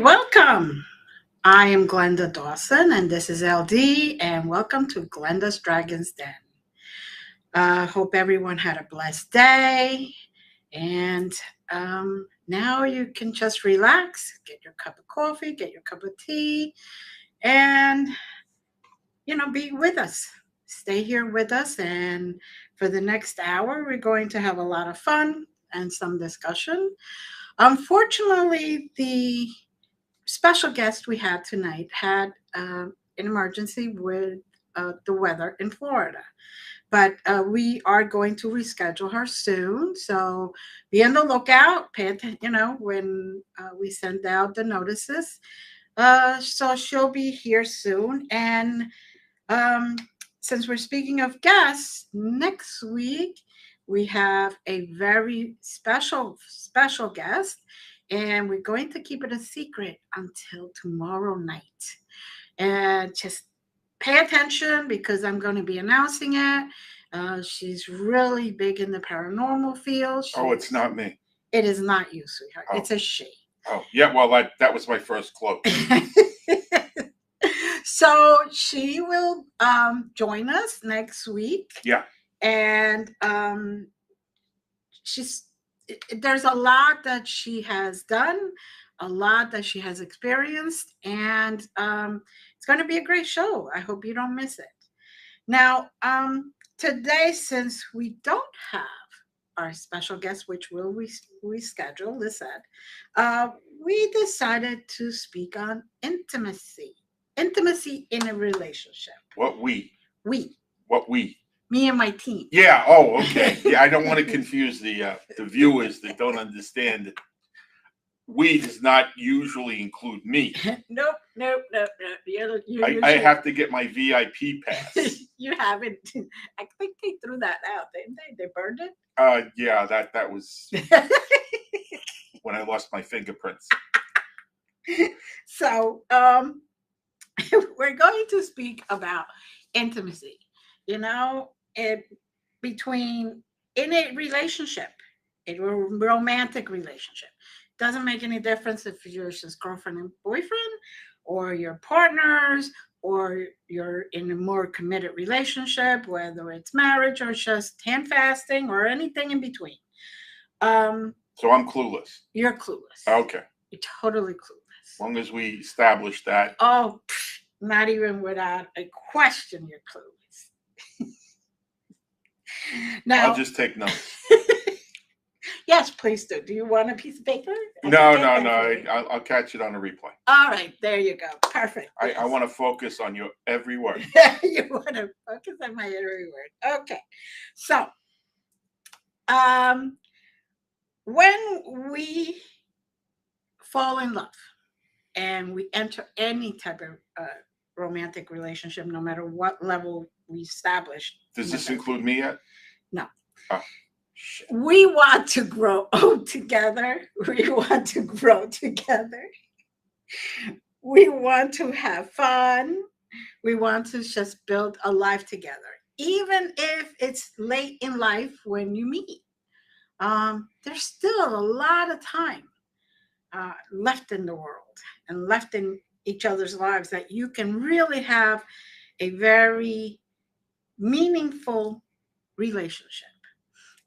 Welcome. I am Glenda Dawson, and this is LD, and welcome to Glenda's Dragon's Den. Hope everyone had a blessed day, and now you can just relax, get your cup of coffee, get your cup of tea, and be with us. Stay here with us, and for the next hour, we're going to have a lot of fun and some discussion. Unfortunately, the special guest we had tonight had an emergency with the weather in Florida. But we are going to reschedule her soon. So be on the lookout. Pay attention, when we send out the notices. So she'll be here soon. And um, since we're speaking of guests, next week we have a very special guest, and we're going to keep it a secret until tomorrow night. And just pay attention because I'm going to be announcing it. She's really big in the paranormal field. It's not me. It is not you, sweetheart. It's a she. Oh, yeah. Well, that was my first clue. So she will join us next week. Yeah. And there's a lot that she has done, a lot that she has experienced, and it's going to be a great show. I hope you don't miss it. Now, today, since we don't have our special guest, which we'll reschedule, we decided to speak on intimacy in a relationship. What we? What we? Me and my team. Yeah. Oh, okay. Yeah, I don't want to confuse the viewers that don't understand that we does not usually include me. Nope. I have to get my VIP pass. You haven't. I think they threw that out, didn't they? They burned it? Yeah, that was when I lost my fingerprints. So, we're going to speak about intimacy, between in a relationship, in a romantic relationship. Doesn't make any difference if you're just girlfriend and boyfriend, or your partners, or you're in a more committed relationship, whether it's marriage or just hand fasting or anything in between. So I'm clueless. You're clueless. Okay. You're totally clueless. As long as we establish that. Oh, not even without a question, you're clueless. Now, I'll just take notes. Yes, please do. Do you want a piece of paper? No. I'll catch it on a replay. All right, there you go. Perfect. I want to focus on your every word. You want to focus on my every word. Okay. So, when we fall in love and we enter any type of romantic relationship, no matter what level we establish. Does this include me yet? No. Oh, shit. We want to grow together. We want to grow together. We want to have fun. We want to just build a life together, even if it's late in life when you meet. There's still a lot of time left in the world and left in each other's lives that you can really have a very meaningful relationship.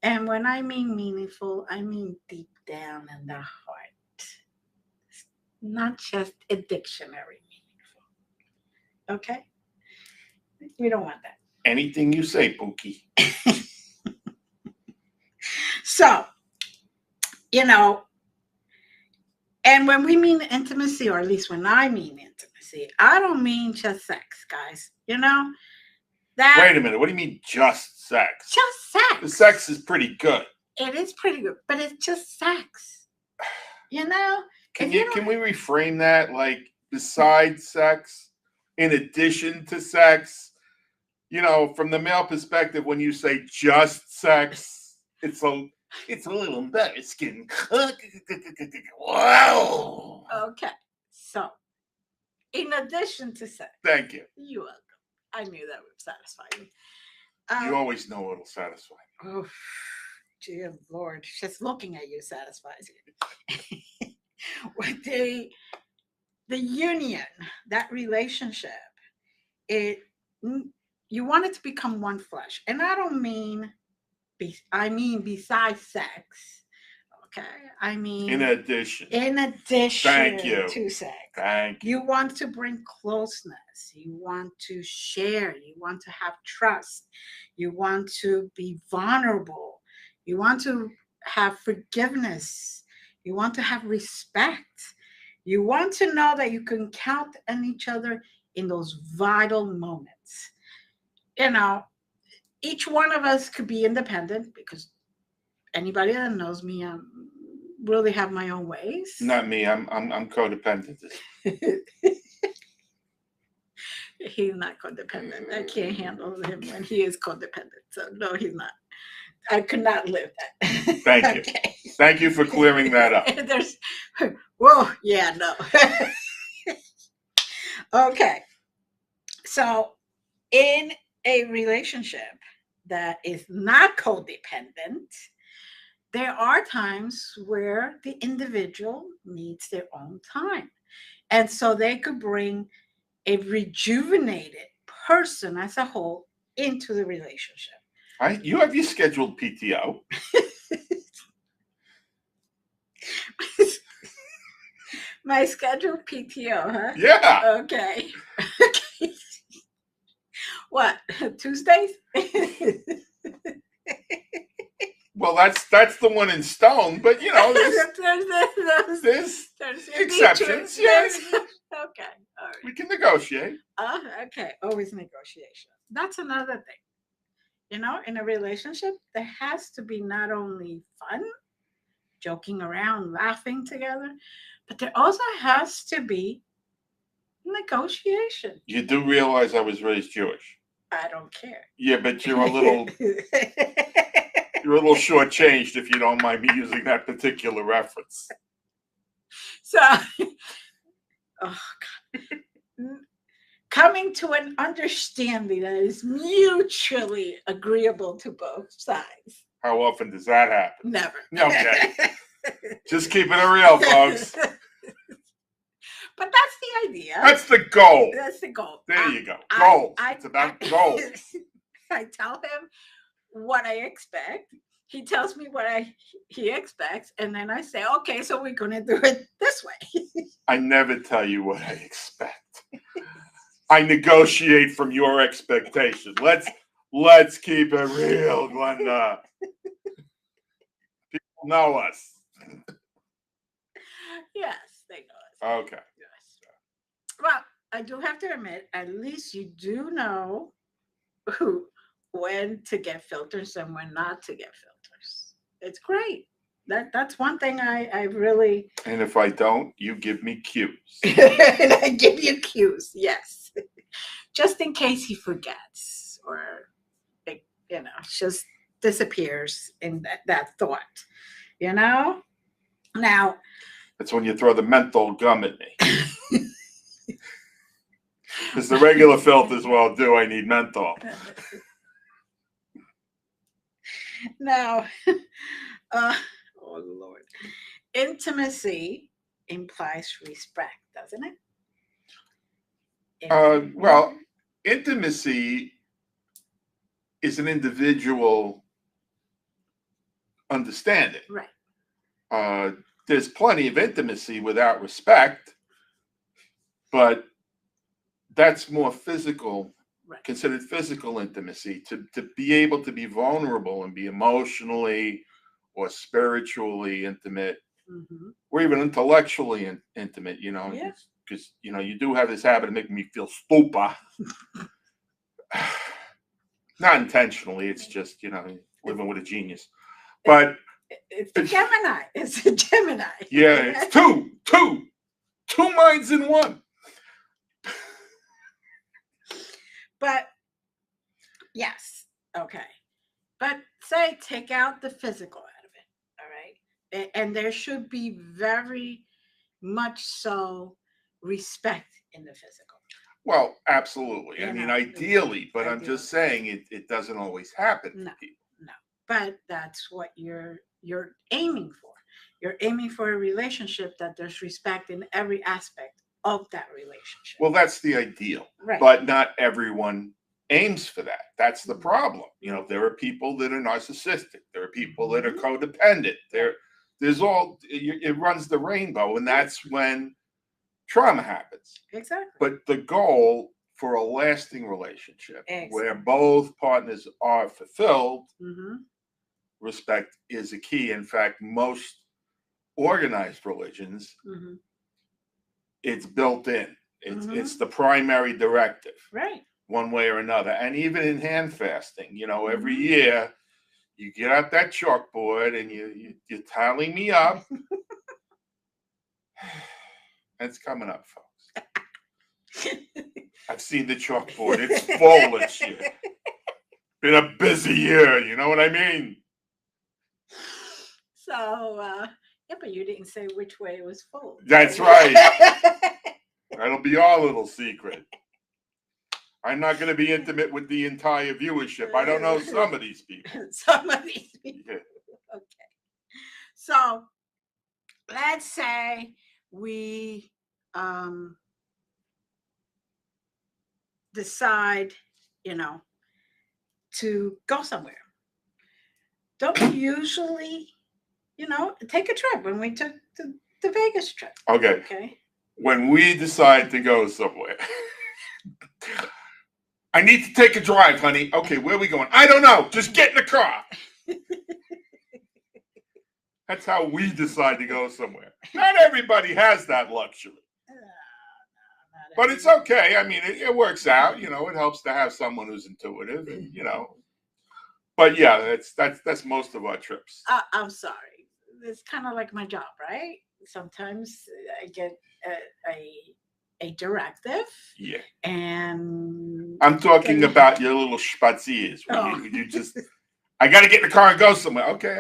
And when I mean meaningful, I mean deep down in the heart. Not just a dictionary meaningful. Okay? We don't want that. Anything you say, Pookie. So, and when we mean intimacy, or at least when I mean intimacy, I don't mean just sex, guys. Wait a minute. What do you mean just sex? Just sex. The sex is pretty good. It is pretty good, but it's just sex. Can we reframe that? Like, besides sex, in addition to sex, from the male perspective, when you say just sex, it's a little embarrassing. Wow. Okay. So, in addition to sex. Thank you. You're welcome. I knew that would satisfy you. You always know what'll satisfy me. Oh, dear Lord. Just looking at you satisfies you. the union, that relationship, it you want it to become one flesh. And I don't mean I mean besides sex. Okay. I In mean addition. in Thank addition you. to sex. Thank you. You want to bring closeness. You want to share. You want to have trust. You want to be vulnerable. You want to have forgiveness. You want to have respect. You want to know that you can count on each other in those vital moments. You know, each one of us could be independent because anybody that knows me, I really have my own ways. Not me. I'm codependent. He's not codependent. I can't handle him when he is codependent. So no, he's not. I could not live that. Thank you. Okay. Thank you for clearing that up. There's, whoa, yeah, no. Okay, so in a relationship that is not codependent, there are times where the individual needs their own time. And so they could bring a rejuvenated person as a whole into the relationship. You have your scheduled PTO. My scheduled PTO, huh? Yeah. Okay. What? Tuesdays? Well, that's the one in stone, but you know, there's exceptions. Yes. Okay. All right. We can negotiate. Okay. Always negotiation. That's another thing. You know, in a relationship, there has to be not only fun, joking around, laughing together, but there also has to be negotiation. You do realize I was raised Jewish. I don't care. Yeah, but you're a little shortchanged if you don't mind me using that particular reference. So, oh God. Coming to an understanding that is mutually agreeable to both sides. How often does that happen? Never. Okay. Just keeping it real, folks. But that's the idea. That's the goal. That's the goal. There you go. Goals. It's about goals. I tell him what I expect. He tells me what he expects, and then I say, okay, so we're going to do it this way. I never tell you what I expect. I negotiate from your expectations. Let's keep it real, Glenda. People know us. Yes, they know us. Okay. Yes. Well, I do have to admit, at least you do know when to get filters and when not to get filters. It's great. That's one thing I really. And if I don't, you give me cues. And I give you cues, yes, just in case he forgets or it, just disappears in that thought. Now. That's when you throw the menthol gum at me. Because the regular filters won't do. I need menthol. Now, oh Lord, intimacy implies respect, doesn't it? Well, intimacy is an individual understanding. Right. There's plenty of intimacy without respect, but that's more physical, right. Considered physical intimacy, to be able to be vulnerable and be emotionally or spiritually intimate, mm-hmm. or even intellectually intimate, because you do have this habit of making me feel stupid. Not intentionally, it's just living with a genius. But it's a Gemini. It's a Gemini. Yeah, it's two minds in one. But yes, okay. But say take out the physical out of it, all right? And there should be very much so respect in the physical. Well, absolutely. I mean, ideally, but I'm just saying it doesn't always happen to people. No. But that's what you're aiming for. You're aiming for a relationship that there's respect in every aspect of that relationship. Well, that's the ideal, right. But not everyone aims for that. That's the problem. You know, there are people that are narcissistic. There are people that are codependent. There's all, it runs the rainbow, and that's when trauma happens. Exactly. But the goal for a lasting relationship where both partners are fulfilled, respect is a key. In fact, most organized religions, it's built in. It's the primary directive, right? One way or another. And even in hand fasting, you know, every year you get out that chalkboard and you tally me up. It's coming up, folks. I've seen the chalkboard. It's full this year. Been a busy year, you know what I mean? So, yeah, but you didn't say which way it was full. That's right. That'll be our little secret. I'm not going to be intimate with the entire viewership. I don't know some of these people. Some of these people. Yeah. Okay. So, let's say we decide, you know, to go somewhere. Don't we usually, you know, take a trip when we took the Vegas trip? Okay. When we decide to go somewhere, I need to take a drive, honey. Okay, where are we going? I don't know. Just get in the car. That's how we decide to go somewhere. Not everybody has that luxury. But it's okay. I mean, it works out. You know, it helps to have someone who's intuitive, and you know. But yeah, that's most of our trips. I'm sorry. It's kind of like my job, right? Sometimes I get a directive. Yeah. And I'm talking about your little spaziers. You just, I got to get in the car and go somewhere. Okay,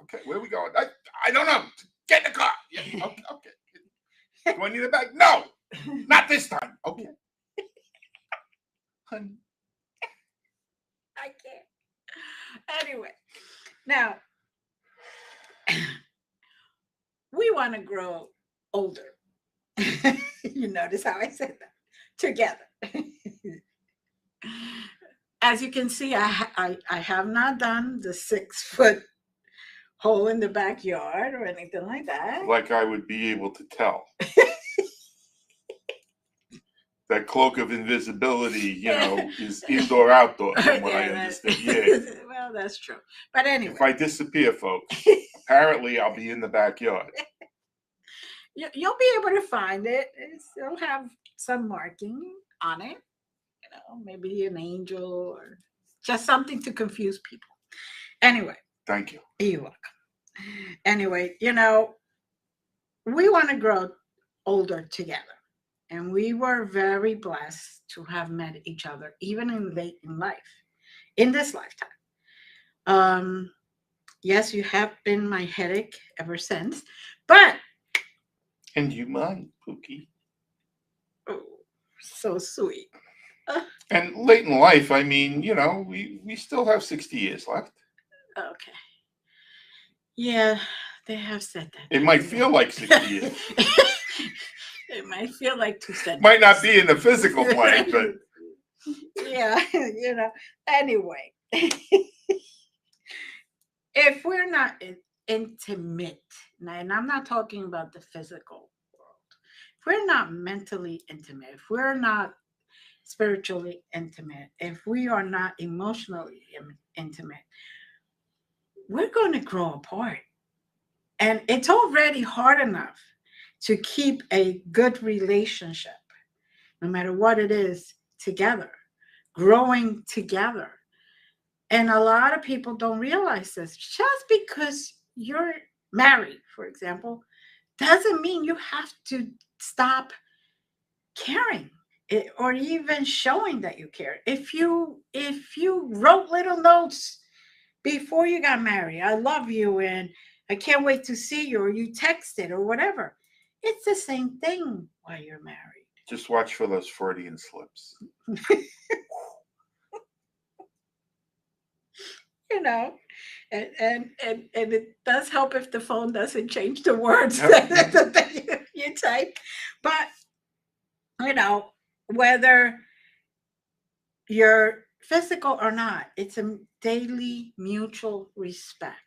okay. Where are we going? I don't know. Get in the car. Yeah. Okay. Do I need a bag? No, not this time. Okay. Honey. I can't. Anyway, now we want to grow older. You notice how I said that? Together. As you can see, I have not done the 6-foot hole in the backyard or anything like that. Like I would be able to tell. That cloak of invisibility, you know, is indoor, outdoor, from what I understand. Yeah. Well, that's true. But anyway. If I disappear, folks, apparently I'll be in the backyard. You'll be able to find it. It'll have some marking on it. You know, maybe an angel or just something to confuse people. Anyway. Thank you. You're welcome. Anyway, you know, we want to grow older together. And we were very blessed to have met each other, even in late in life, in this lifetime. Yes, you have been my headache ever since, but. And you mine, Pookie. Oh, so sweet. And late in life, I mean, you know, we still have 60 years left. Okay. Yeah, they have said that. It might feel like 60 years. It might feel like 2 centuries. Might not be in the physical plane, but. Yeah, you know. Anyway, if we're not intimate, and I'm not talking about the physical world, if we're not mentally intimate, if we're not spiritually intimate, if we are not emotionally intimate, we're going to grow apart. And it's already hard enough to keep a good relationship, no matter what it is, together, growing together. And a lot of people don't realize this. Just because you're married, for example, doesn't mean you have to stop caring or even showing that you care. If you wrote little notes before you got married, I love you and I can't wait to see you, or you texted or whatever, it's the same thing while you're married. Just watch for those Freudian slips. You know, and it does help if the phone doesn't change the words that you type. But whether you're physical or not, it's a daily mutual respect.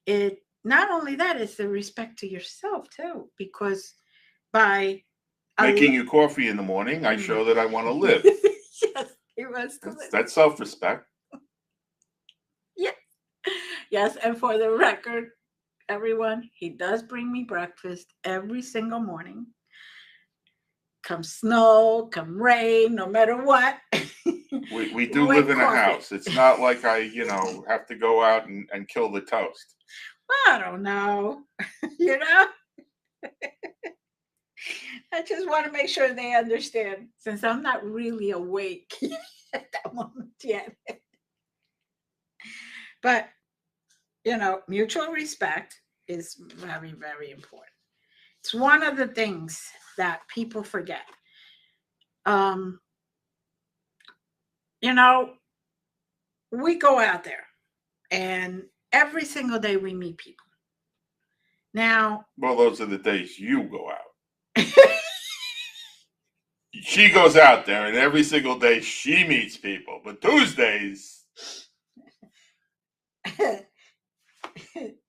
It not only that, it's the respect to yourself too, because by making you coffee in the morning, I show that I want to live. Yes, he wants to live. That's self-respect. Yes. Yes, and for the record, everyone, he does bring me breakfast every single morning. Come snow, come rain, no matter what. We do live in a house. It's not like I, have to go out and kill the toast. I don't know. you know? I just want to make sure they understand, since I'm not really awake at that moment yet. But, mutual respect is very, very important. It's one of the things that people forget. Um, you know, we go out there and every single day we meet people. Now, well, those are the days you go out. She goes out there and every single day she meets people. But Tuesdays,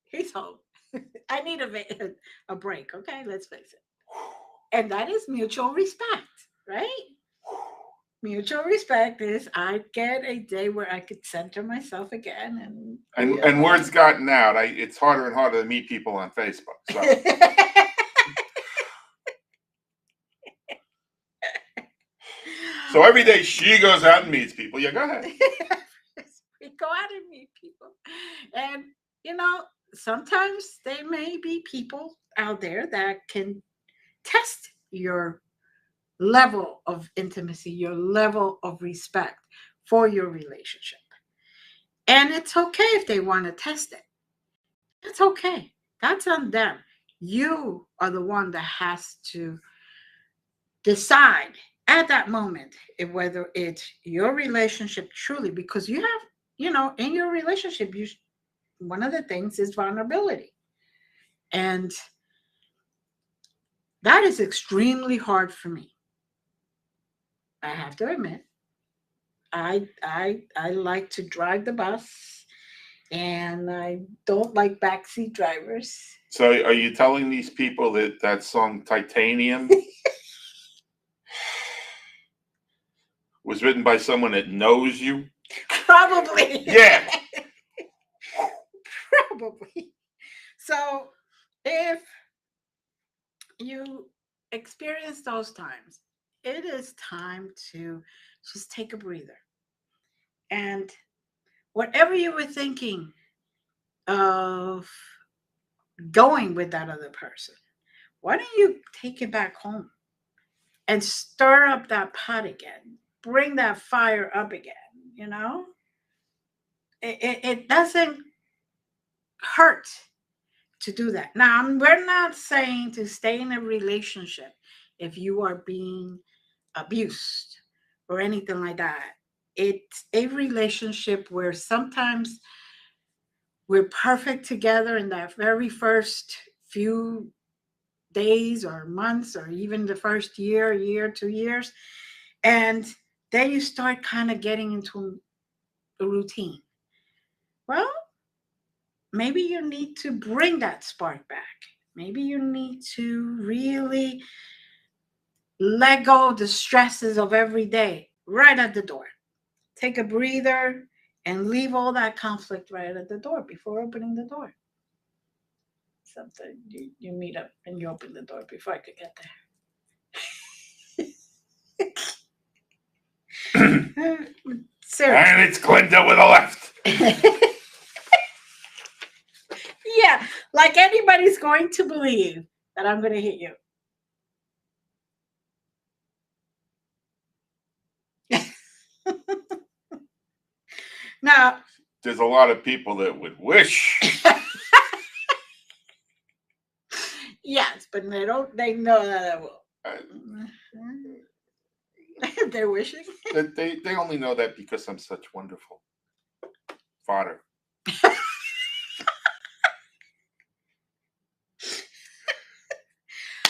he's home. I need a break. Okay, let's face it. And that is mutual respect, right? Mutual respect is I get a day where I could center myself again, and word's gotten out. It's harder and harder to meet people on Facebook. So. So every day she goes out and meets people. Yeah, go ahead. We go out and meet people, and sometimes there may be people out there that can test your level of intimacy, your level of respect for your relationship. And it's okay if they want to test it. It's okay. That's on them. You are the one that has to decide at that moment whether it's your relationship truly, because you have, in your relationship, one of the things is vulnerability. And that is extremely hard for me. I have to admit. I like to drive the bus, and I don't like backseat drivers. So are you telling these people that song Titanium was written by someone that knows you? Probably. Yeah. Probably. So if you experience those times, it is time to just take a breather. And whatever you were thinking of going with that other person, why don't you take it back home and stir up that pot again? Bring that fire up again, you know? It doesn't hurt to do that. Now, we're not saying to stay in a relationship if you are being abused or anything like that. It's a relationship where sometimes we're perfect together in that very first few days or months or even the first year, 2 years. And then you start kind of getting into a routine. Well, maybe you need to bring that spark back. Maybe you need to really let go of the stresses of every day right at the door. Take a breather and leave all that conflict right at the door before opening the door. Something you meet up and you open the door before I could get there. Seriously. And it's Glenda with a left. Yeah, like anybody's going to believe that I'm going to hit you. Now, there's a lot of people that would wish. Yes, but they don't. They know that I will. They're wishing. They only know that because I'm such wonderful fodder.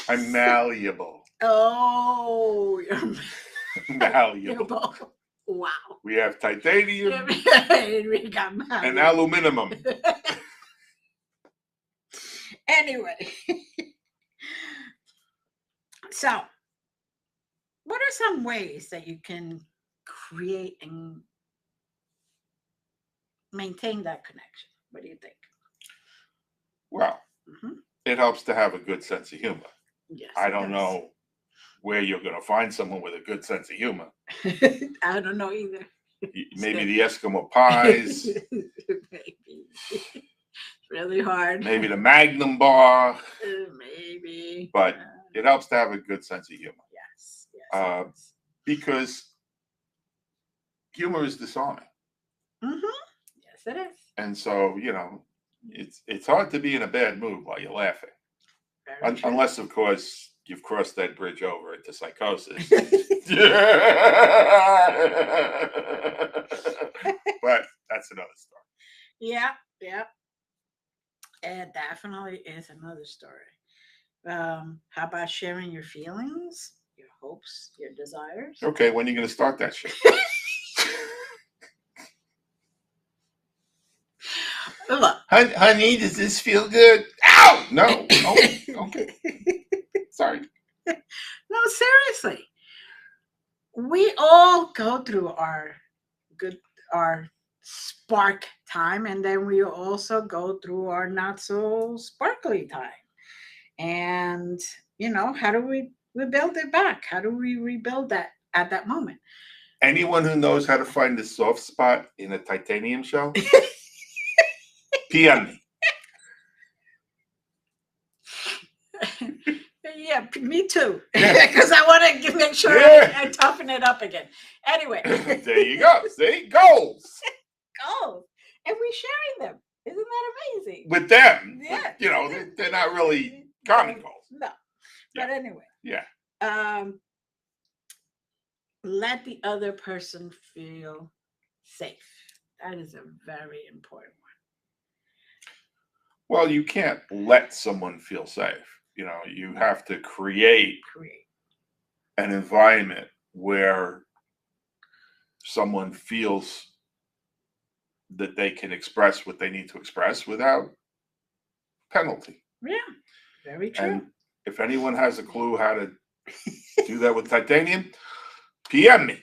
I'm malleable. Oh, You're malleable. Wow. We have titanium We got and aluminum. Anyway, so what are some ways that you can create and maintain that connection? What do you think? Well, it helps to have a good sense of humor. Yes, I don't know where you're going to find someone with a good sense of humor. I don't know either. Maybe the Eskimo pies. Maybe. Really hard. Maybe the Magnum bar. Maybe. But it helps to have a good sense of humor. Yes. Because humor is disarming. Yes, it is. And so, it's hard to be in a bad mood while you're laughing. Unless, of course, you've crossed that bridge over into psychosis. But that's another story. Yeah. It definitely is another story. How about sharing your feelings, your hopes, your desires? Okay, when are you going to start that shit? Look. Honey, does this feel good? Ow! No. Oh, okay. Sorry. No, seriously. We all go through our spark time, and then we also go through our not so sparkly time. And how do we rebuild it back? How do we rebuild that at that moment? Anyone who knows how to find the soft spot in a titanium shell, PM me. Yeah, me too. Because I want to make sure I toughen it up again. Anyway. There you go. See? Goals. Goals. And we're sharing them. Isn't that amazing? With them. Yeah. But, they're not really common goals. No. But anyway. Yeah. Let the other person feel safe. That is a very important one. Well, you can't let someone feel safe. You have to create an environment where someone feels that they can express what they need to express without penalty. Yeah, very true. And if anyone has a clue how to do that with titanium, PM me.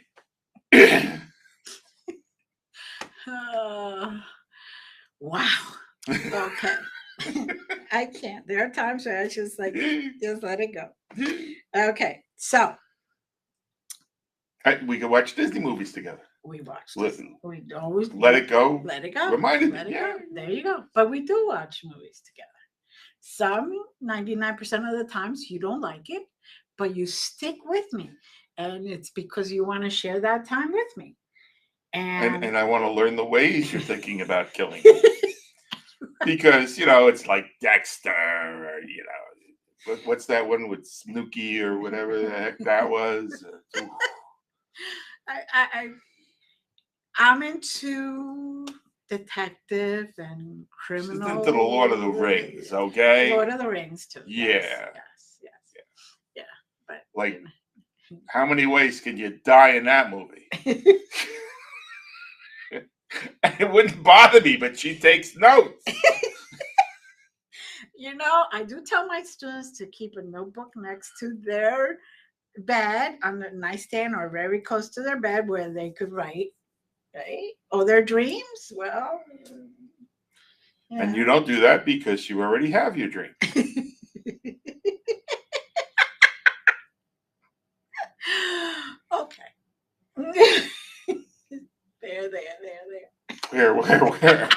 Wow. Okay. I can't. There are times where I just let it go. Okay, so we can watch Disney movies together. We watch. We always let it go. Let it go. Reminded let me. It go. There you go. But we do watch movies together. Some 99% of the times you don't like it, but you stick with me, and it's because you want to share that time with me. And I want to learn the ways you're thinking about killing me. Because, it's like Dexter, or, what's that one with Snooki or whatever the heck that was? I'm into detective and criminal. She's into the Lord of the Rings, okay? Lord of the Rings, too. Yeah. Yeah. But, like, how many ways can you die in that movie? It wouldn't bother me, but she takes notes. I do tell my students to keep a notebook next to their bed on the nightstand or very close to their bed where they could write, right? Or their dreams. Well, yeah. And you don't do that because you already have your dream. Okay. There. Where?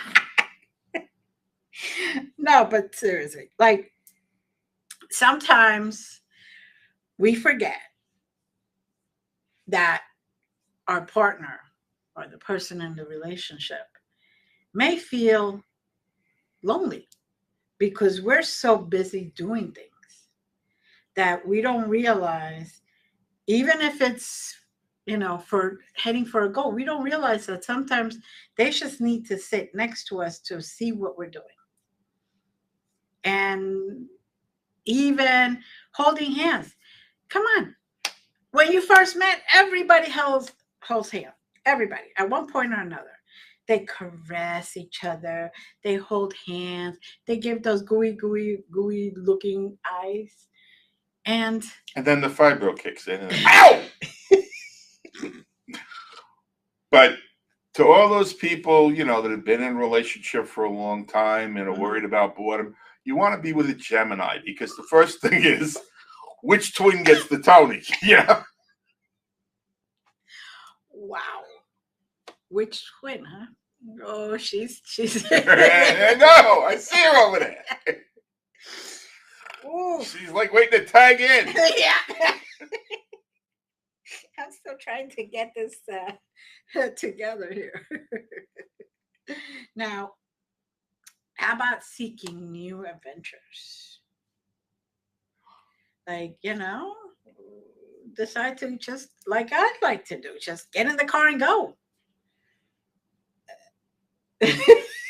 No, but seriously, like sometimes we forget that our partner or the person in the relationship may feel lonely because we're so busy doing things that we don't realize, even if it's for heading for a goal, we don't realize that sometimes they just need to sit next to us to see what we're doing. And even holding hands. Come on. When you first met, everybody holds hands. Everybody, at one point or another. They caress each other. They hold hands. They give those gooey looking eyes. And then the fibro kicks in. And ow! But to all those people, that have been in a relationship for a long time and are worried about boredom, you want to be with a Gemini, because the first thing is, which twin gets the Tony? Wow. Which twin, huh? Oh, she's. No, I see her over there. Ooh. She's like waiting to tag in. Yeah. I'm still trying to get this together here. Now, how about seeking new adventures? Like, decide to just, like I'd like to do, just get in the car and go.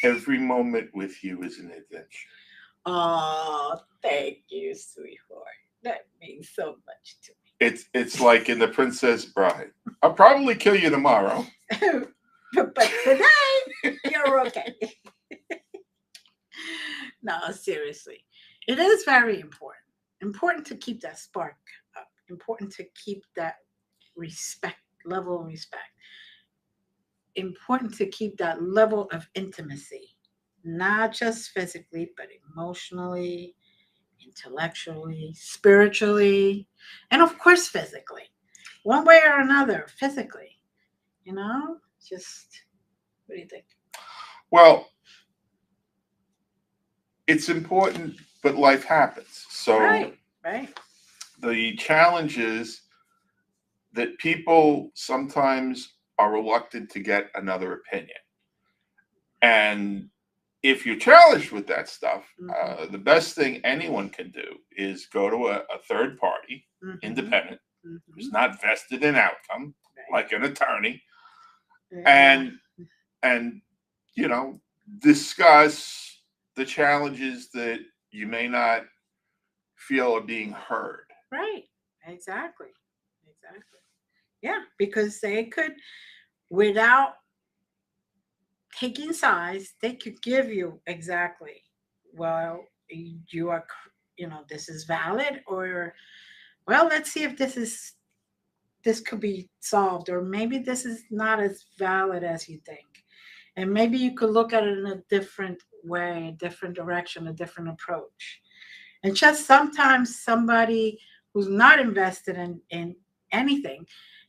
Every moment with you is an adventure. Oh, thank you, sweetheart. That means so much to me. It's like in The Princess Bride. I'll probably kill you tomorrow. but today, you're okay. No, seriously. It is very important. Important to keep that spark up. Important to keep that level of respect. Important to keep that level of intimacy, not just physically, but emotionally, intellectually, spiritually, and of course, physically. One way or another, physically. Just what do you think? Well, it's important, but life happens. So, right. The challenge is that people sometimes are reluctant to get another opinion. And if you're challenged with that stuff, the best thing anyone can do is go to a third party, independent, who's not vested in outcome, like an attorney, and discuss the challenges that you may not feel are being heard. Right. Exactly. Yeah, because they could, without taking sides, they could give you exactly, well, you are, this is valid, or, well, let's see if this could be solved, or maybe this is not as valid as you think. And maybe you could look at it in a different way, a different direction, a different approach. And just sometimes somebody who's not invested in anything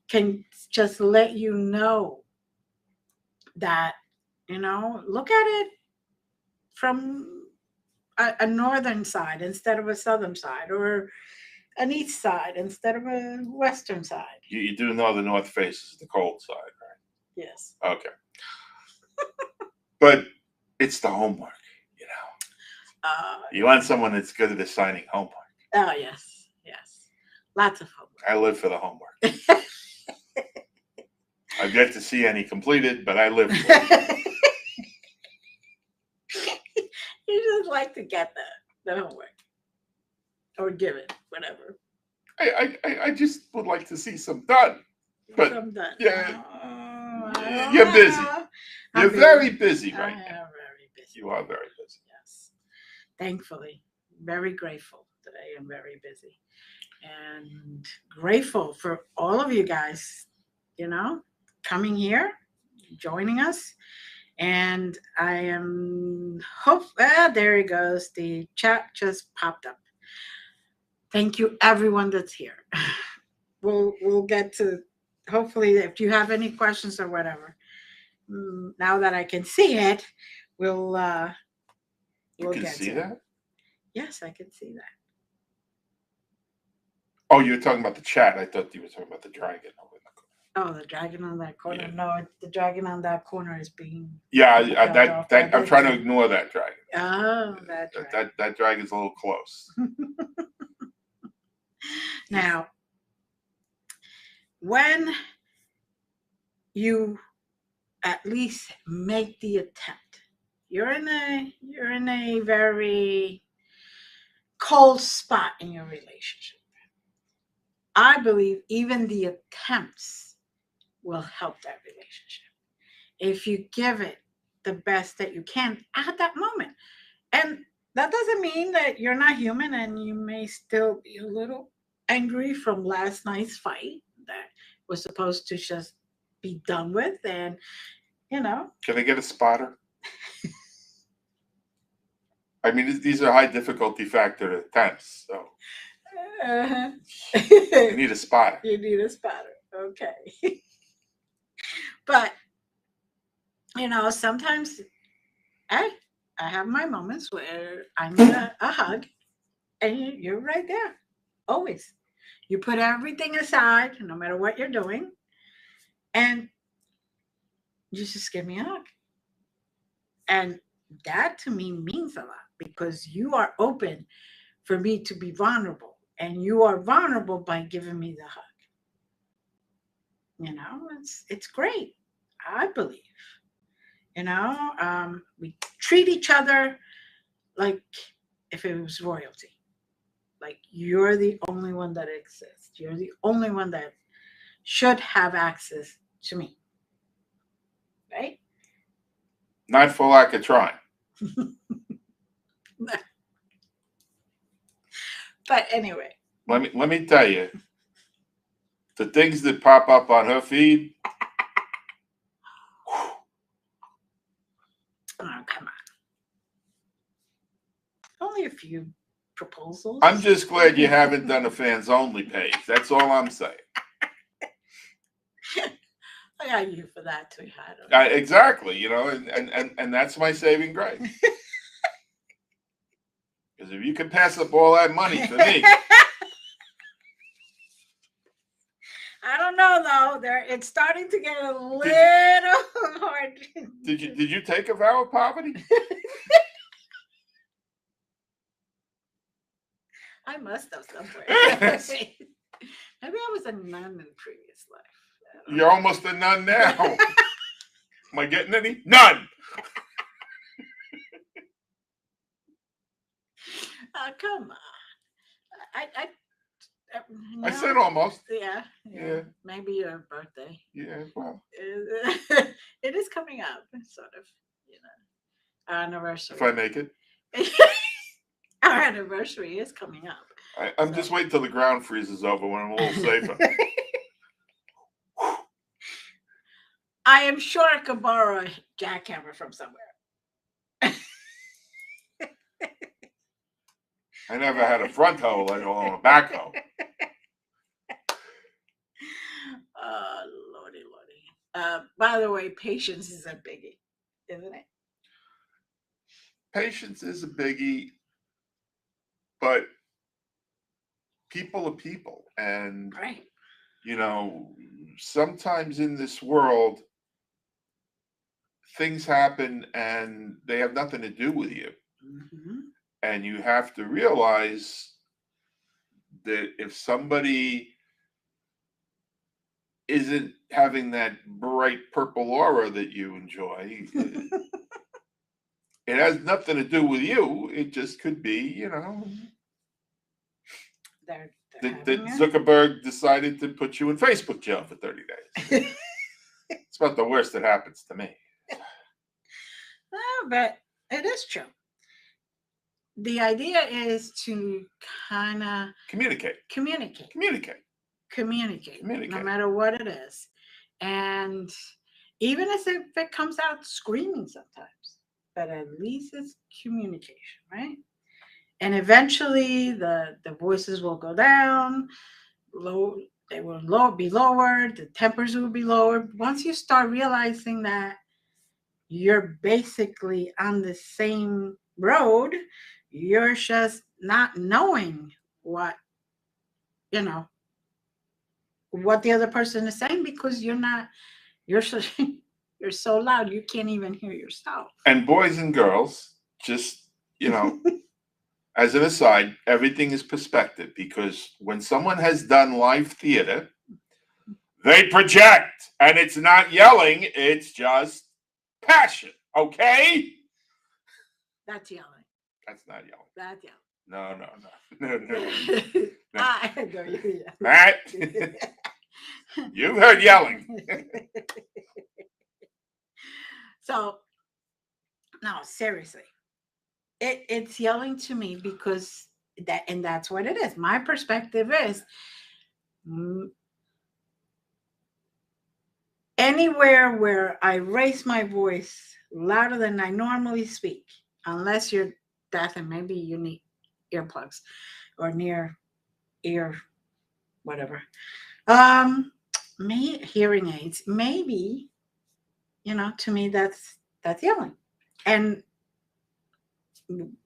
can just let you know that, look at it from a northern side instead of a southern side, or an east side instead of a western side. You do know the north face is the cold side, right? Yes. Okay. But it's the homework, you want someone that's good at assigning homework. Oh, yes. Lots of homework. I live for the homework. I've yet to see any completed, but I live for it. You just like to get the homework. Or give it, whatever. I just would like to see some done. But some done. Yeah, you're busy. You're very busy right now. I am very busy. You are very busy. Yes. Thankfully. Very grateful that I am very busy. And grateful for all of you guys, coming here, joining us. And I am there he goes. The chat just popped up. Thank you, everyone that's here. We'll get to, hopefully, if you have any questions or whatever. Now that I can see it, we'll you can see that? Yes, I can see that. Oh, you were talking about the chat. I thought you were talking about the dragon over in the corner. Oh, the dragon on that corner. Yeah. No, the dragon on that corner is being. Yeah, that I'm trying to ignore that dragon. Oh, that dragon. That dragon's a little close. Now, when you at least make the attempt, you're in a very cold spot in your relationship. I believe even the attempts will help that relationship if you give it the best that you can at that moment. And that doesn't mean that you're not human and you may still be a little angry from last night's fight that was supposed to just be done with. And, you know, Can I get a spotter? I mean, these are high difficulty factor attempts, so uh, you need a spotter. you need a spotter. Okay. But, sometimes I, I have my moments where I need a hug and you're right there. Always. You put everything aside, no matter what you're doing, and you just give me a hug. And that to me means a lot because you are open for me to be vulnerable. And you are vulnerable by giving me the hug. It's great. I believe. We treat each other like if it was royalty. Like you're the only one that exists. You're the only one that should have access to me. Right? Not for lack of trying. But anyway. Let me tell you, the things that pop up on her feed. Oh, come on. Only a few proposals. I'm just glad you haven't done a fans only page. That's all I'm saying. I got you for that too. Exactly, and that's my saving grace. Because if you can pass up all that money for me. I don't know though. It's starting to get a little hard. Did you take a vow of poverty? I must have somewhere. Maybe I was a nun in previous life. You're almost a nun now. Am I getting any? None. Oh, come on. I said almost. Yeah. Maybe your birthday. Yeah, well. It is coming up, sort of, our anniversary. If I make it. Our anniversary is coming up. I'm just waiting till the ground freezes over when I'm a little safer. I am sure I could borrow a jackhammer from somewhere. I never had a front hoe, let alone a back hoe. Oh, lordy. By the way, patience is a biggie, isn't it? Patience is a biggie, but people are people. And, right. Sometimes in this world, things happen and they have nothing to do with you. Mm-hmm. And you have to realize that if somebody isn't having that bright purple aura that you enjoy, it has nothing to do with you. It just could be, They're that Zuckerberg decided to put you in Facebook jail for 30 days. It's about the worst that happens to me. But it is true. The idea is to kind of communicate, no matter what it is. And even if it comes out screaming sometimes, but at least it's communication, right? And eventually the voices will go down, they will be lowered, the tempers will be lowered. Once you start realizing that you're basically on the same road, you're just not knowing what what the other person is saying because you're so you're so loud you can't even hear yourself. And boys and girls, just as an aside, everything is perspective, because when someone has done live theater, they project, and it's not yelling, it's just passion. Okay? That's yelling. That's not yelling. That's yelling. No. I know you. Matt, you've heard yelling. So, no, seriously, it's yelling to me because that's what it is. My perspective is mm, anywhere where I raise my voice louder than I normally speak, unless you're deaf and maybe you need earplugs or near ear, whatever. Um, me hearing aids, maybe, to me that's yelling, and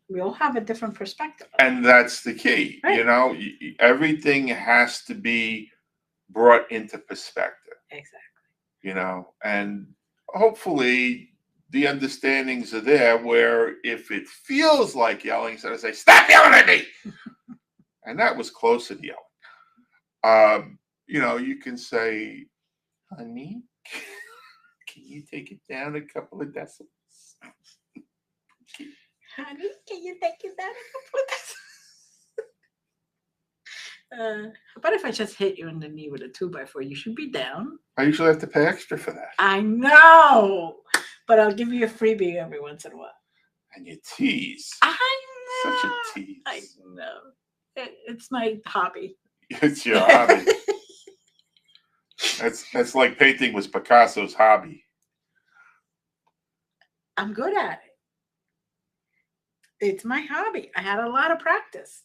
we all have a different perspective. And that's the key. Right. Everything has to be brought into perspective. Exactly. And hopefully the understandings are there where if it feels like yelling, instead of say, "Stop yelling at me," and that was closer to yelling. You can say, "Honey, can you take it down a couple of decibels?" Honey, can you take it down a couple of decibels? But if I just hit you in the knee with a 2x4, you should be down. I usually have to pay extra for that. I know, but I'll give you a freebie every once in a while. And you tease. I know. Such a tease. I know. It's my hobby. It's your hobby. That's like painting was Picasso's hobby. I'm good at it. It's my hobby. I had a lot of practice.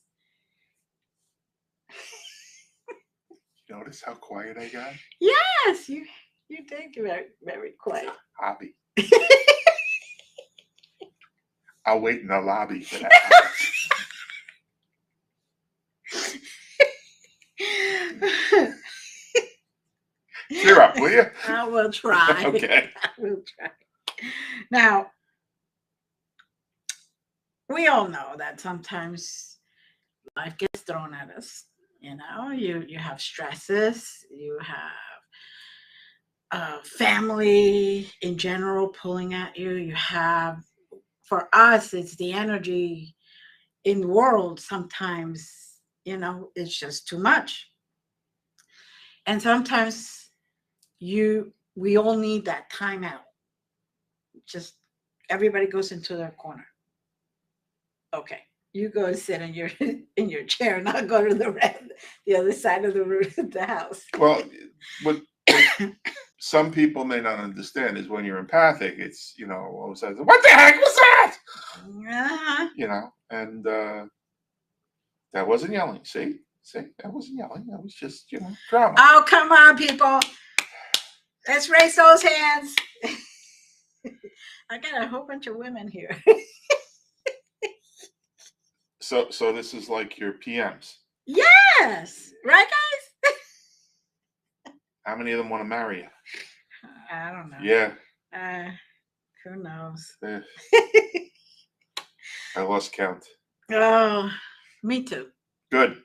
Notice how quiet I got? Yes, you did get very, very quiet. Hobby. I'll wait in the lobby for that. Cheer up, will you? I will try. Okay. I will try. Now, we all know that sometimes life gets thrown at us. You have stresses, you have family in general pulling at you. You have, for us, it's the energy in the world. Sometimes, it's just too much. And sometimes we all need that time out. Just everybody goes into their corner. Okay, you go sit in your chair, and I'll go to the other side of the room, the house. Well, what some people may not understand is when you're empathic, it's all of a sudden, what the heck was that? And that wasn't yelling. See, that wasn't yelling. That was just drama. Oh, come on, people! Let's raise those hands. I got a whole bunch of women here. So this is like your PMs. Yes, right, guys. How many of them want to marry you? I don't know. Yeah. Who knows? I lost count. Oh, me too. Good.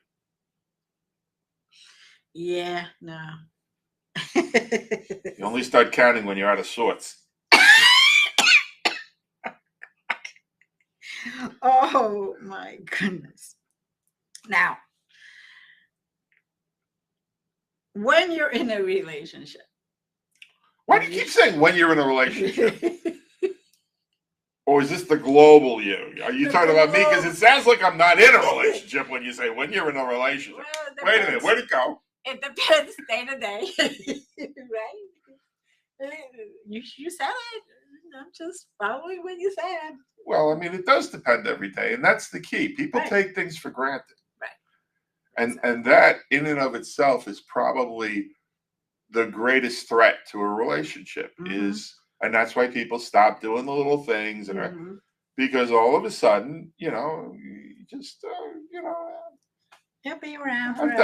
Yeah, no. You only start counting when you're out of sorts. Oh my goodness. Now, when you're in a relationship. Why do you keep saying when you're in a relationship? Or is this the global you? Are you talking about me? Because it sounds like I'm not in a relationship when you say when you're in a relationship. Well, wait a minute, where'd it go? It depends day to day. Right? You said it. I'm just following what you said. Well, I mean, it does depend every day, and that's the key. People take things for granted. Right. And that in and of itself is probably the greatest threat to a relationship is, and that's why people stop doing the little things and because all of a sudden, you just, He'll be around. I've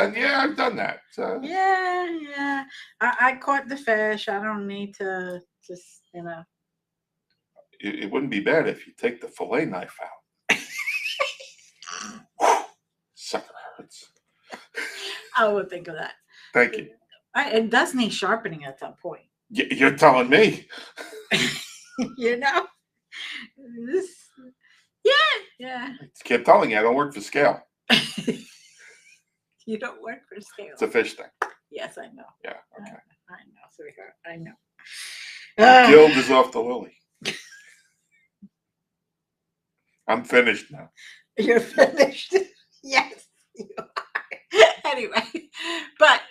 done that. Yeah. I caught the fish. I don't need to just, It wouldn't be bad if you take the fillet knife out. Sucker hurts. I would think of that. Thank you. It does need sharpening at some point. You're telling me. Yeah. I kept telling you I don't work for scale. You don't work for scale. It's a fish thing. Yes, I know. Yeah. Okay. I know, sweetheart. I know. Guild is off the lily. I'm finished now. You're finished. Yes, you are. Anyway, but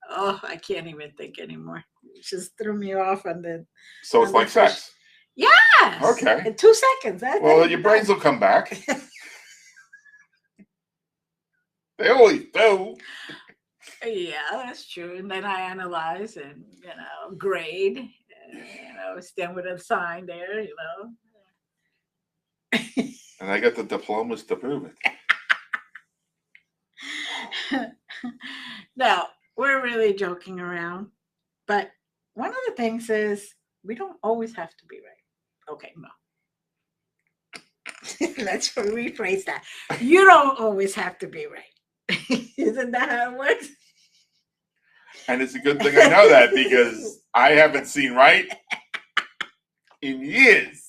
oh, I can't even think anymore. You just threw me off on the. So it's like sex. Yes. Okay. In 2 seconds. Well, your brains will come back. They always do. Yeah, that's true. And then I analyze and grade. Stand with a sign there. And I got the diplomas to prove it. Now we're really joking around, but one of the things is we don't always have to be right. Okay, no. Let's rephrase that. You don't always have to be right. Isn't that how it works? And it's a good thing I know that because I haven't seen right in years.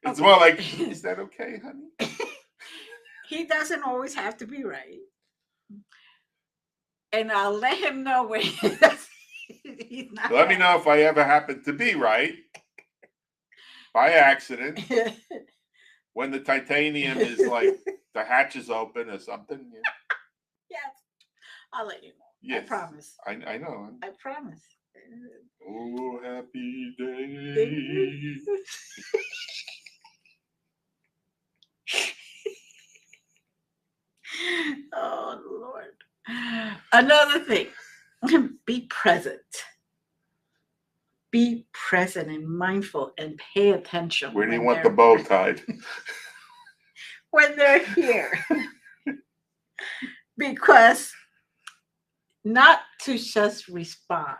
It's more like, is that okay, honey? He doesn't always have to be right. And I'll let him know when he's not. Let me know if I ever happen to be right by accident. When the titanium is like the hatch is open or something. Yeah. Yes. I'll let you know. Yes. I promise. I know. I promise. Oh, happy day. Oh, Lord. Another thing, be present. Be present and mindful and pay attention. Where do you want the bow tied? When they're here. Because not to just respond,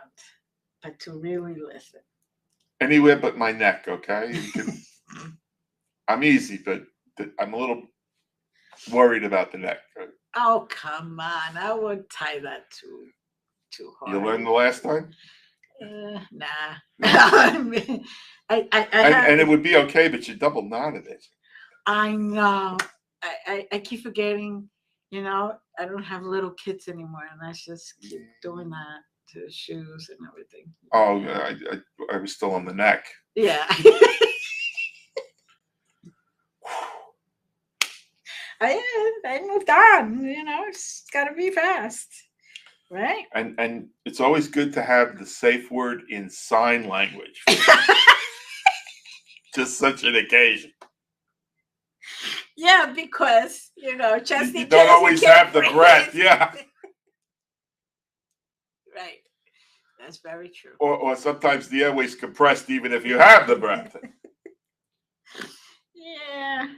but to really listen. Anywhere but my neck, okay? I'm easy, but I'm a little worried about the neck. Oh, come on. I wouldn't tie that too hard. You learned the last time? Nah. No. And it would be okay, but you double knotted it. I know. I keep forgetting, I don't have little kids anymore, and I just keep doing that to the shoes and everything. Oh, I was still on the neck. Yeah. I moved on. It's got to be fast, right? And it's always good to have the safe word in sign language. Just such an occasion. Yeah, because just you don't always have the breath. Yeah. Right. That's very true. Or sometimes the airways compressed even if you have the breath. Yeah,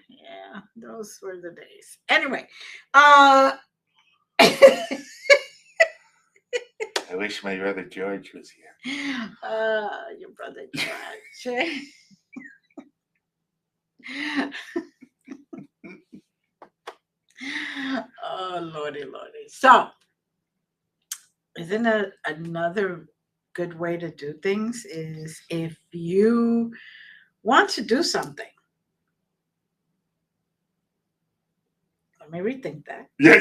those were the days. Anyway, I wish my brother George was here. Your brother George. Oh, Lordy. So, isn't another good way to do things is if you want to do something. Let me rethink that. Yeah.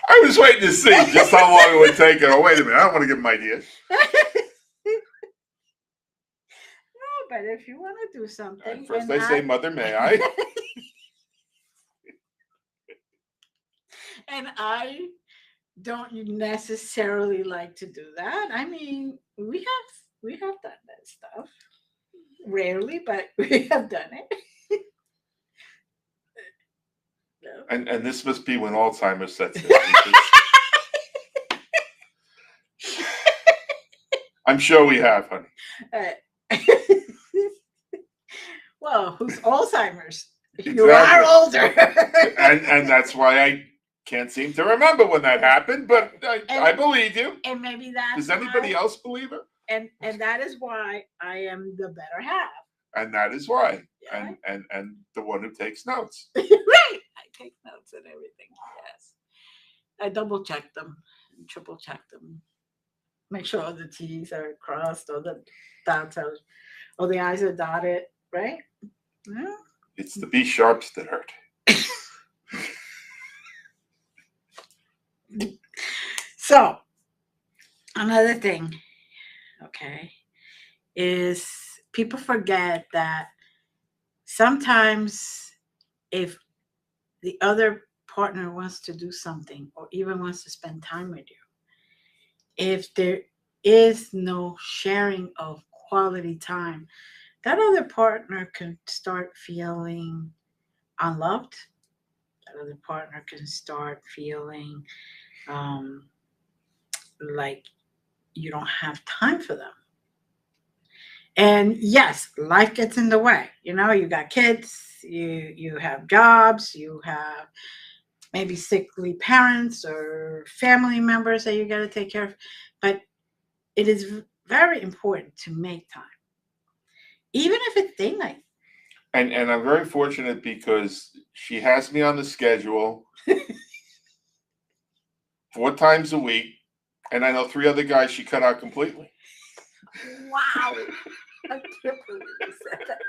I was waiting to see just how long it would take. Oh, wait a minute. I don't want to give him ideas. No, but if you want to do something. First I say, Mother, may I? And I don't necessarily like to do that. I mean, we have done that stuff. Rarely, but we have done it. No. And this must be when Alzheimer's sets in. I'm sure we have, honey. Well, who's Alzheimer's? Exactly. You are older. and that's why I can't seem to remember when that happened, but I believe you. And maybe that's Does anybody else believe her? And that is why I am the better half. And that is why. Yeah. And the one who takes notes. Right. I take notes and everything. Yes. I double check them, triple check them. Make sure all the T's are crossed, all the dots are, all the I's are dotted, right? Yeah. It's the B sharps that hurt. So, another thing, okay, is people forget that sometimes if the other partner wants to do something or even wants to spend time with you, if there is no sharing of quality time, that other partner can start feeling unloved. That other partner can start feeling um, like you don't have time for them. And yes, life gets in the way. You know, you got kids, you have jobs, you have maybe sickly parents or family members that you got to take care of. But it is very important to make time, even if it's day night. And I'm very fortunate because she has me on the schedule 4 times a week, and I know 3 other guys she cut out completely. Wow. I can't believe you said that.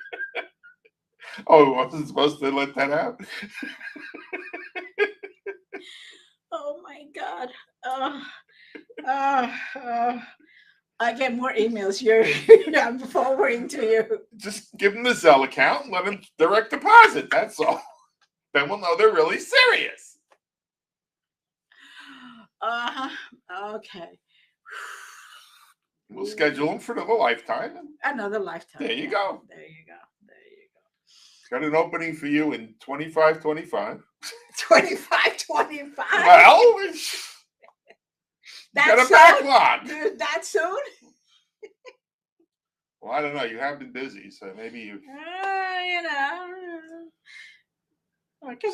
Oh, I wasn't supposed to let that out? Oh my God. Uh, uh, uh, I get more emails. I'm forwarding to you. Just give them the Zelle account and let them direct deposit. That's all. Then we'll know they're really serious. Okay. We'll schedule them for another lifetime. Another lifetime. There you go. There you go. There you go. Got an opening for you in 25, 25. 25, 25? Well, got a soon? backlog. Dude, that soon? Well, I don't know. You have been busy, so maybe you. You know.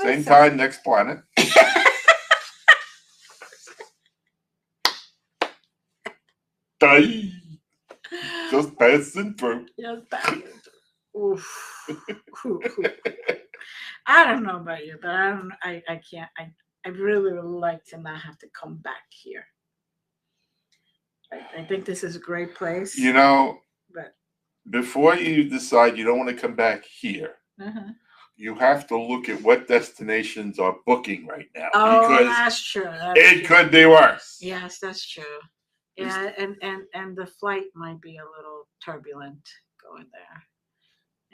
Same time, next planet. Just passing through. Just passing through. Oof. I don't know about you, but I can't. I really would like to not have to come back here. I think this is a great place. You know, but before you decide you don't want to come back here, you have to look at what destinations are booking right now. Oh, because that's true. It could be worse. Yes, that's true. Yeah, and the flight might be a little turbulent going there.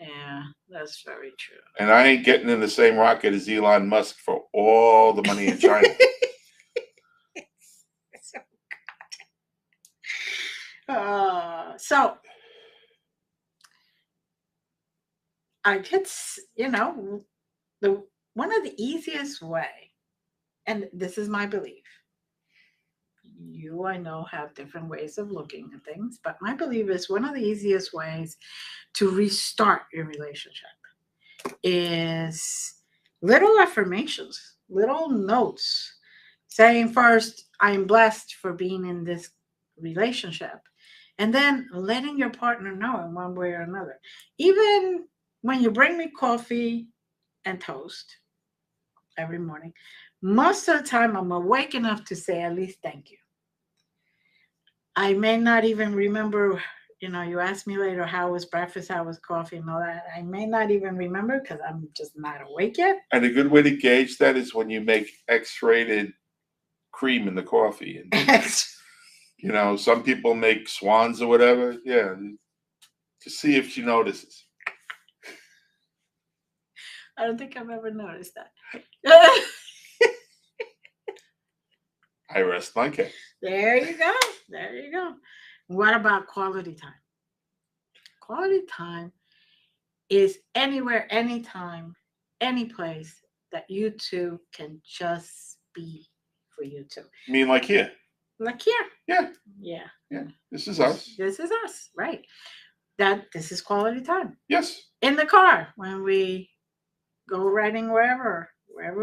Yeah, that's very true. And I ain't getting in the same rocket as Elon Musk for all the money in China. So I could, the one of the easiest way, and this is my belief. You, I know, have different ways of looking at things, but my belief is one of the easiest ways to restart your relationship is little affirmations, little notes saying first, I'm blessed for being in this relationship. And then letting your partner know in one way or another. Even when you bring me coffee and toast every morning, most of the time I'm awake enough to say at least thank you. I may not even remember, you asked me later how was breakfast, how was coffee, and all that. I may not even remember because I'm just not awake yet. And a good way to gauge that is when you make X-rated cream in the coffee. And, some people make swans or whatever. Yeah, to see if she notices. I don't think I've ever noticed that. I rest my case. There you go. There you go. What about quality time? Quality time is anywhere, anytime, any place that you two can just be for you two. You mean like here? Like here. Yeah. Yeah. Yeah. This is us. This is us, right? This is quality time. Yes. In the car when we go riding wherever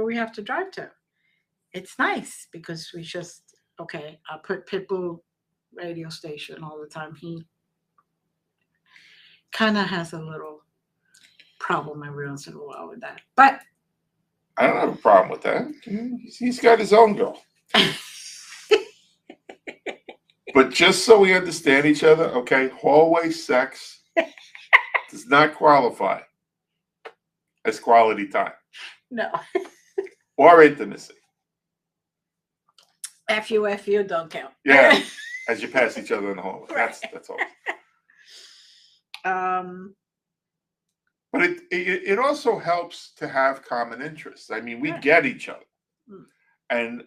we have to drive to. It's nice because we just I put Pitbull radio station all the time. He kind of has a little problem every once in a while with that, but I don't have a problem with that. He's got his own girl. But just so we understand each other, okay, hallway sex does not qualify as quality time. No. or intimacy. F-U don't count. Yeah, as you pass each other in the hallway. Right. That's all. Um, But it also helps to have common interests. I mean, we right. get each other. Mm. And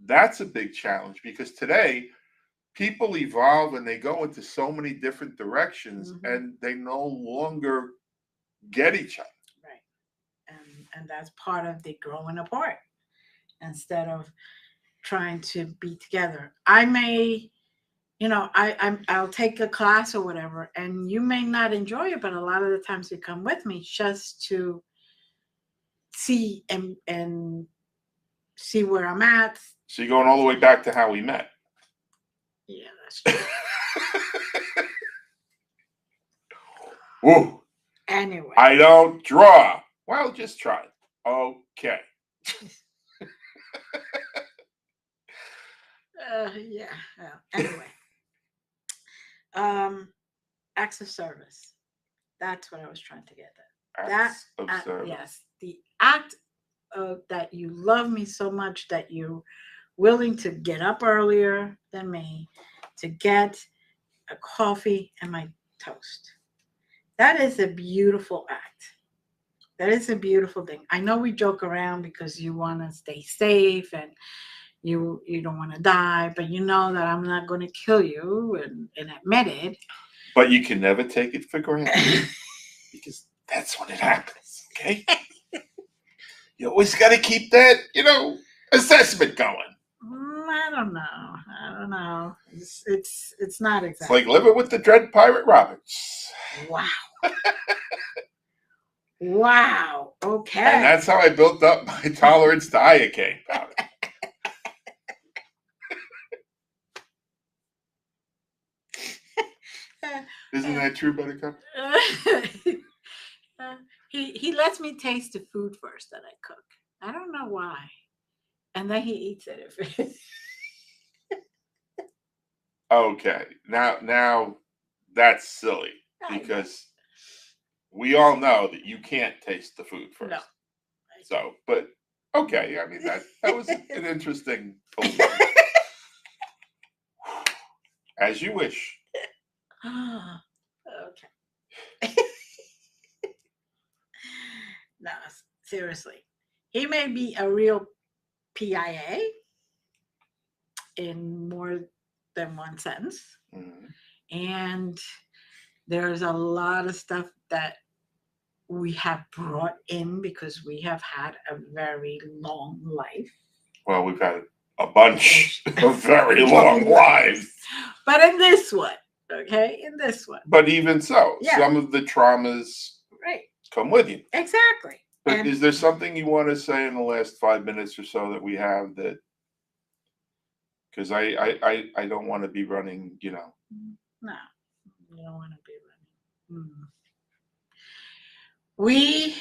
that's a big challenge because today people evolve and they go into so many different directions Mm-hmm. and they no longer get each other. Right. And that's part of the growing apart instead of trying to be together. I may, I'll take a class or whatever, and you may not enjoy it, but a lot of the times you come with me just to see and see where I'm at. So you're going all the way back to how we met. Yeah, that's true. Ooh. Anyway. I don't draw. Well, just try it. Okay. Yeah. Anyway. Acts of service. That's what I was trying to get at. Acts of service. Yes, the act that you love me so much that you're willing to get up earlier than me to get a coffee and my toast. That is a beautiful act. That is a beautiful thing. I know we joke around because you want to stay safe and you don't want to die, but you know that I'm not going to kill you and admit it. But you can never take it for granted because that's when it happens. Okay. You always got to keep that, assessment going. I don't know. I don't know. It's not exactly. It's like living with the Dread Pirate Roberts. Wow. Wow. Okay. And that's how I built up my tolerance to iocane powder. Isn't that true, Buttercup? He lets me taste the food first that I cook. I don't know why. And then he eats it. Okay. Now that's silly because we all know that you can't taste the food first. No. So, but okay. I mean that was an interesting belief. As you wish. Okay. No, seriously. He may be a real PIA in more than one sense. Mm-hmm. And there's a lot of stuff that we have brought in because we have had a very long life. Well, we've had a bunch of very long lives. But in this one, okay? In this one. But even so, some of the traumas come with you. Exactly. But is there something you want to say in the last 5 minutes or so that we have that? Because I don't want to be running, No, you don't want to be running. We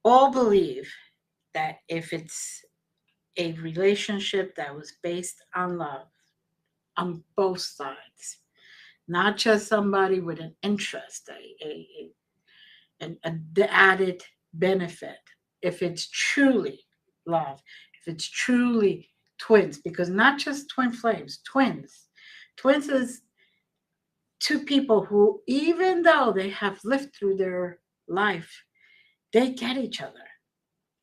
all believe that if it's a relationship that was based on love on both sides, not just somebody with an interest, the added benefit, if it's truly love, if it's truly twins, because not just twin flames, twins is two people who, even though they have lived through their life, they get each other,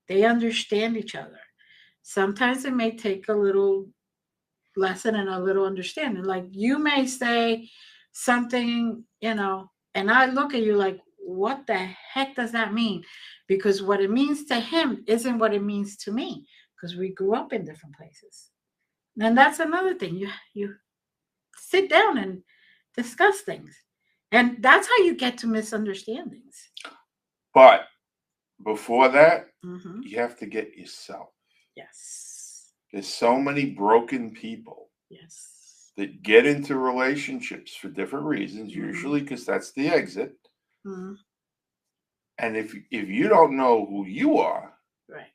they understand each other. Sometimes it may take a little lesson and a little understanding. Like you may say something, and I look at you like, what the heck does that mean? Because what it means to him isn't what it means to me, because we grew up in different places. And that's another thing. You sit down and discuss things. And that's how you get to misunderstandings. But before that, you have to get yourself. Yes. There's so many broken people. Yes. That get into relationships for different reasons, usually because that's the exit. And if you don't know who you are, right,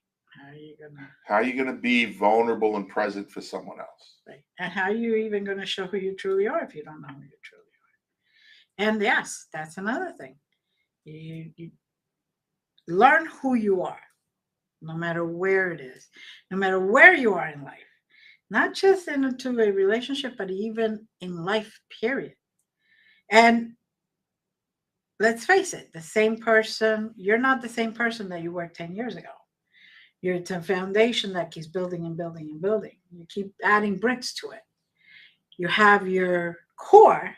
how are you gonna be vulnerable and present for someone else? Right, and how are you even going to show who you truly are if you don't know who you truly are? And yes, that's another thing. You learn who you are, no matter where it is, no matter where you are in life, not just into a relationship, but even in life, period. And let's face it, the same person, you're not the same person that you were 10 years ago. It's a foundation that keeps building and building and building. You keep adding bricks to it. You have your core,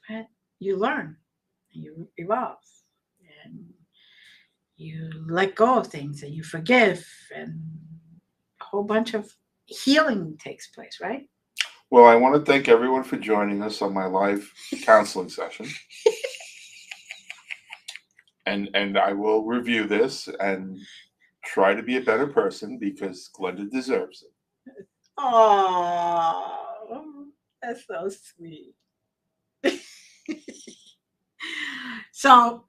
but you learn, you evolve, and you let go of things and you forgive, and a whole bunch of healing takes place, right? Well, I want to thank everyone for joining us on my live counseling session. And I will review this and try to be a better person because Glenda deserves it. Oh, that's so sweet. So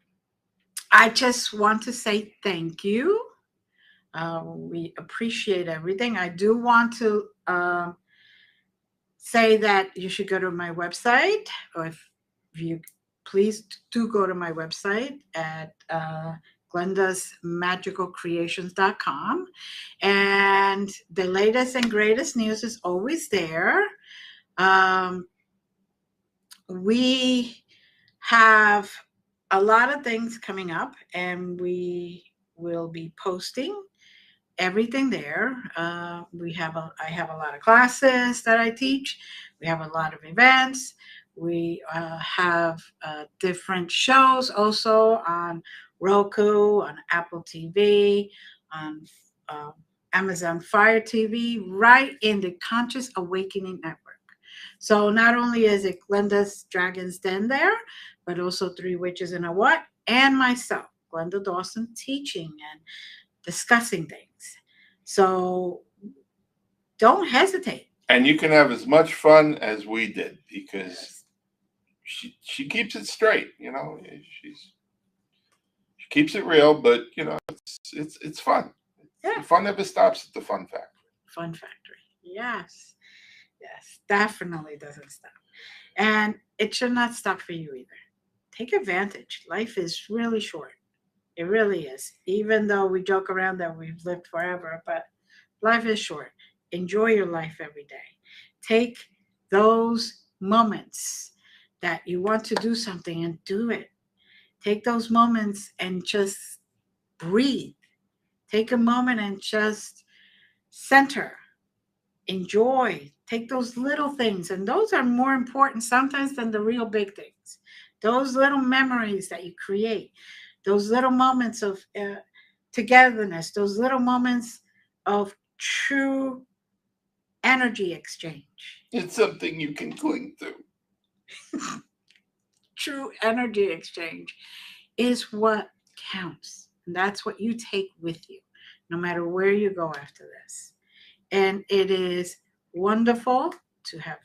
I just want to say thank you. We appreciate everything. I do want to say that you should go to my website, or if you please do go to my website at glendasmagicalcreations.com. And the latest and greatest news is always there. Um, we have a lot of things coming up, and we will be posting everything there. I have a lot of classes that I teach. We have a lot of events. We have different shows also on Roku, on Apple TV, on uh, Amazon Fire TV, right in the Conscious Awakening Network. So not only is it Glenda's Dragon's Den there, but also Three Witches in a What, and myself, Glenda Dawson, teaching and discussing things. So don't hesitate. And you can have as much fun as we did because she keeps it straight. She keeps it real, but it's fun. Yeah. The fun never stops at the Fun Factory. Fun Factory. Yes. Yes. Definitely doesn't stop. And it should not stop for you either. Take advantage. Life is really short. It really is. Even though we joke around that we've lived forever, but life is short. Enjoy your life every day. Take those moments that you want to do something and do it. Take those moments and just breathe. Take a moment and just center. Enjoy. Take those little things, and those are more important sometimes than the real big things. Those little memories that you create, those little moments of togetherness, those little moments of true energy exchange. It's something you can cling to. True energy exchange is what counts. And that's what you take with you, no matter where you go after this. And it is wonderful to have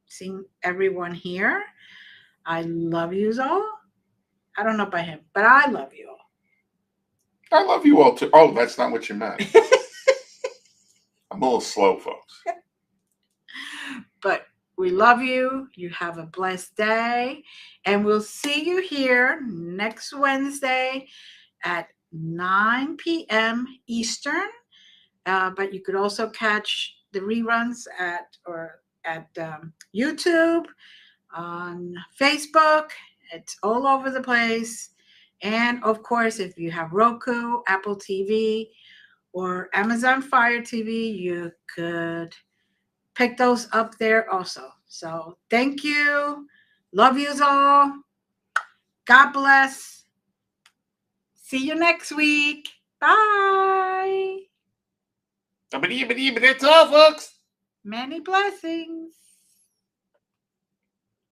seen everyone here. I love you all. I don't know about him, but I love you all. I love you all too. Oh, that's not what you meant. I'm a little slow, folks. But we love you. You have a blessed day. And we'll see you here next Wednesday at 9 p.m. Eastern. But you could also catch the reruns at YouTube, on Facebook. It's all over the place. And of course, if you have Roku, Apple TV, or Amazon Fire TV, you could pick those up there also. So thank you. Love yous all. God bless. See you next week. Bye. That's all, folks. Many blessings.